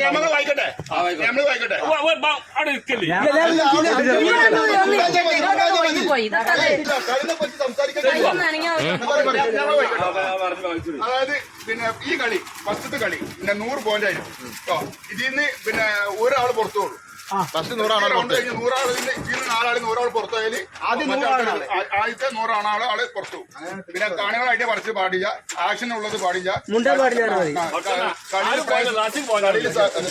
നിയമങ്ങൾ വായിക്കട്ടെ നമ്മൾ വായിക്കട്ടെ അതായത് പിന്നെ ഈ കളി ഫസ്റ്റത്തെ കളി പിന്നെ 100 പോയിന്റ് ആയിരുന്നു. ഇതിന്ന് പിന്നെ ഒരാൾ പുറത്തു പോകും. ഫസ്റ്റ് 100 ആള് 4 പുറത്തുപോയാല് ആദ്യത്തെ 100 ആള് പുറത്തു. പിന്നെ കാണികളായിട്ട് പറിച്ച് പാടില്ല, ആക്ഷൻ ഉള്ളത് പാടില്ല,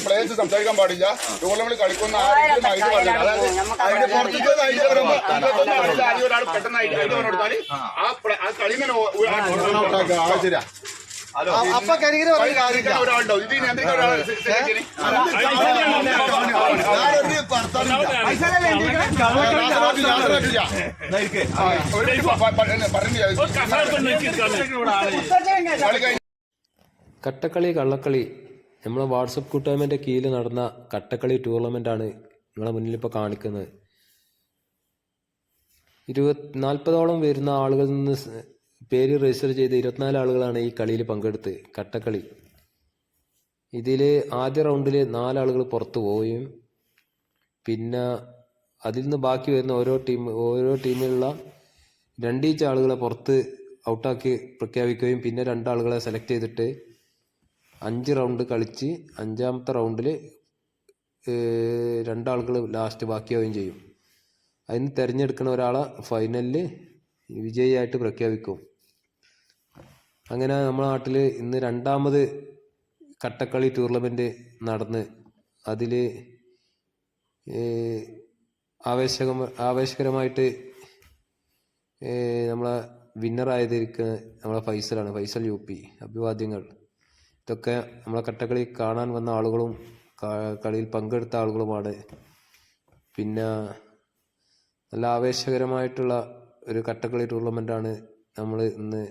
പ്ലേയേഴ്സ് സംസാരിക്കാൻ പാടില്ല, ടൂർണമെന്റ് കളിക്കുന്ന ആരെങ്കിലും ഐഡിയ പാടില്ല. അതായത് അതിന്റെ പുറത്തേക്ക് ഐഡിയ വരുമ്പോ ഒരാൾ പെട്ടെന്ന് ഐഡിയ പറഞ്ഞു കൊടുത്താല് ആ കളിങ്ങനെ ശരിയാ. അപ്പൊ ഒരാളുണ്ടാവും ഇത് നിയന്ത്രിക്കാൻ ഒരാൾ കട്ടക്കളി കള്ളക്കളി നമ്മളെ വാട്സപ്പ് കൂട്ടായ്മൻ്റെ കീഴിൽ നടന്ന കട്ടക്കളി ടൂർണമെൻ്റാണ് നിങ്ങളെ മുന്നിൽ ഇപ്പോൾ കാണിക്കുന്നത്. 40ഓളം വരുന്ന ആളുകളിൽ നിന്ന് പേര് രജിസ്റ്റർ ചെയ്ത് 24 ആളുകളാണ് ഈ കളിയിൽ പങ്കെടുത്ത് കട്ടക്കളി. ഇതിൽ ആദ്യ റൗണ്ടിൽ 4 ആളുകൾ പുറത്തു പോവുകയും പിന്നെ അതിൽ നിന്ന് ബാക്കി വരുന്ന ഓരോ ടീമിലുള്ള 2 ഈച്ച് ആളുകളെ പുറത്ത് ഔട്ടാക്കി പ്രഖ്യാപിക്കുകയും പിന്നെ 2 ആളുകളെ സെലക്ട് ചെയ്തിട്ട് 5 റൗണ്ട് കളിച്ച് 5ാമത്തെ റൗണ്ടിൽ 2 ആളുകൾ ലാസ്റ്റ് ബാക്കിയാവുകയും ചെയ്യും. അതിന് തിരഞ്ഞെടുക്കുന്ന ഒരാളെ ഫൈനലിൽ വിജയിയായിട്ട് പ്രഖ്യാപിക്കും. അങ്ങനെ നമ്മുടെ നാട്ടിൽ ഇന്ന് 2ാമത് കട്ടക്കളി ടൂർണമെൻറ്റ് നടന്ന് അതിൽ ആവേശകരമായിട്ട് നമ്മളെ വിന്നറായതിരിക്കുന്ന നമ്മളെ ഫൈസൽ UP. അഭിവാദ്യങ്ങൾ. ഇതൊക്കെ നമ്മളെ കട്ടക്കളി കാണാൻ വന്ന ആളുകളും കളിയിൽ പങ്കെടുത്ത ആളുകളുമാണ്. പിന്നെ നല്ല ആവേശകരമായിട്ടുള്ള ഒരു കട്ടക്കളി ടൂർണമെൻ്റാണ് നമ്മൾ ഇന്ന്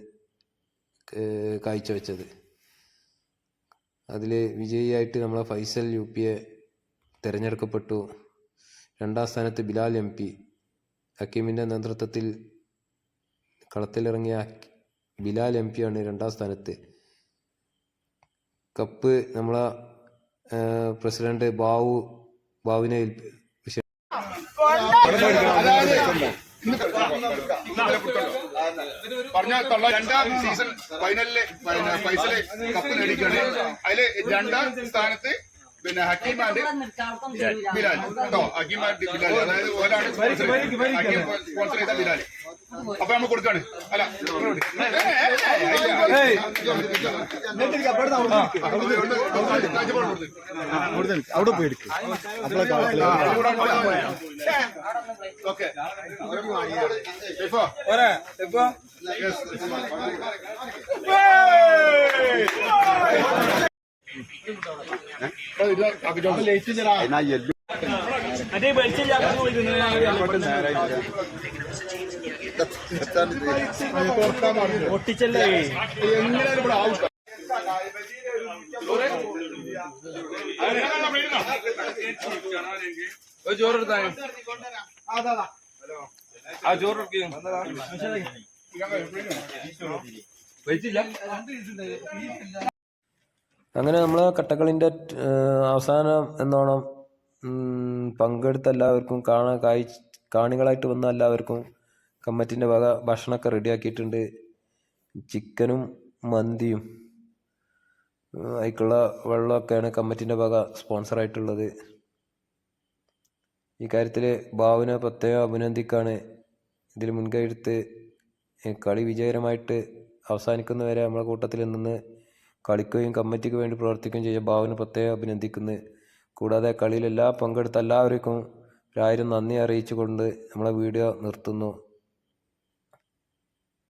കാഴ്ചവെച്ചത്. അതിൽ വിജയിയായിട്ട് നമ്മളെ ഫൈസൽ UP തിരഞ്ഞെടുക്കപ്പെട്ടു. 2ാം സ്ഥാനത്ത് ബിലാൽ MP. ഹക്കീമിൻ്റെ നേതൃത്വത്തിൽ കളത്തിലിറങ്ങിയ ബിലാൽ MP ആണ് 2ാം സ്ഥാനത്ത്. കപ്പ് നമ്മളെ പ്രസിഡന്റ് ബാവുവിനെ പറഞ്ഞ 2ാം സീസൺ ഫൈനലില് ഫൈസല് കപ്പ് നേടിക്കുകയാണ്. അതില് 2ാം സ്ഥാനത്ത് പിന്നെ ഹക്കീം ആൻഡ് ബിലാൽ കേട്ടോ. ഹക്കീം ആൻഡ് ബിലാൽ അതായത് ഒരാണ് സ്പോൺസർ ചെയ്ത ബിലാൽ. അപ്പൊ നമ്മൾ കൊടുക്കാണ്. അല്ല അവിടെ പോയി എടുക്കും. ഓക്കെ പൊട്ടിച്ചല്ലേ എങ്ങനെയാണ് ഇവിടെ ആവശ്യം. ചോറെടുത്താ ചോറ് അങ്ങനെ നമ്മൾ കട്ടക്കളിൻ്റെ അവസാനം എന്നോണം പങ്കെടുത്ത എല്ലാവർക്കും കാണികളായിട്ട് വന്ന എല്ലാവർക്കും കമ്മിറ്റിൻ്റെ വക ഭക്ഷണമൊക്കെ റെഡിയാക്കിയിട്ടുണ്ട്. ചിക്കനും മന്തിയും അതിക്കുള്ള വെള്ളമൊക്കെയാണ് കമ്മിറ്റിൻ്റെ വക സ്പോൺസറായിട്ടുള്ളത്. ഈ കാര്യത്തിൽ ബാവുവിനെ പ്രത്യേകം അഭിനന്ദിക്കാണ്. ഇതിൽ മുൻകൈയെടുത്ത് കളി വിജയകരമായിട്ട് അവസാനിക്കുന്നവരെ നമ്മളെ കൂട്ടത്തിൽ നിന്ന് കളിക്കുകയും കമ്മിറ്റിക്ക് വേണ്ടി പ്രവർത്തിക്കുകയും ചെയ്ത ബാവുവിനെ പ്രത്യേകം അഭിനന്ദിക്കുന്നു. കൂടാതെ കളിയിലെല്ലാം പങ്കെടുത്ത എല്ലാവർക്കും 1000 നന്ദി അറിയിച്ചുകൊണ്ട് നമ്മളെ വീഡിയോ നിർത്തുന്നു.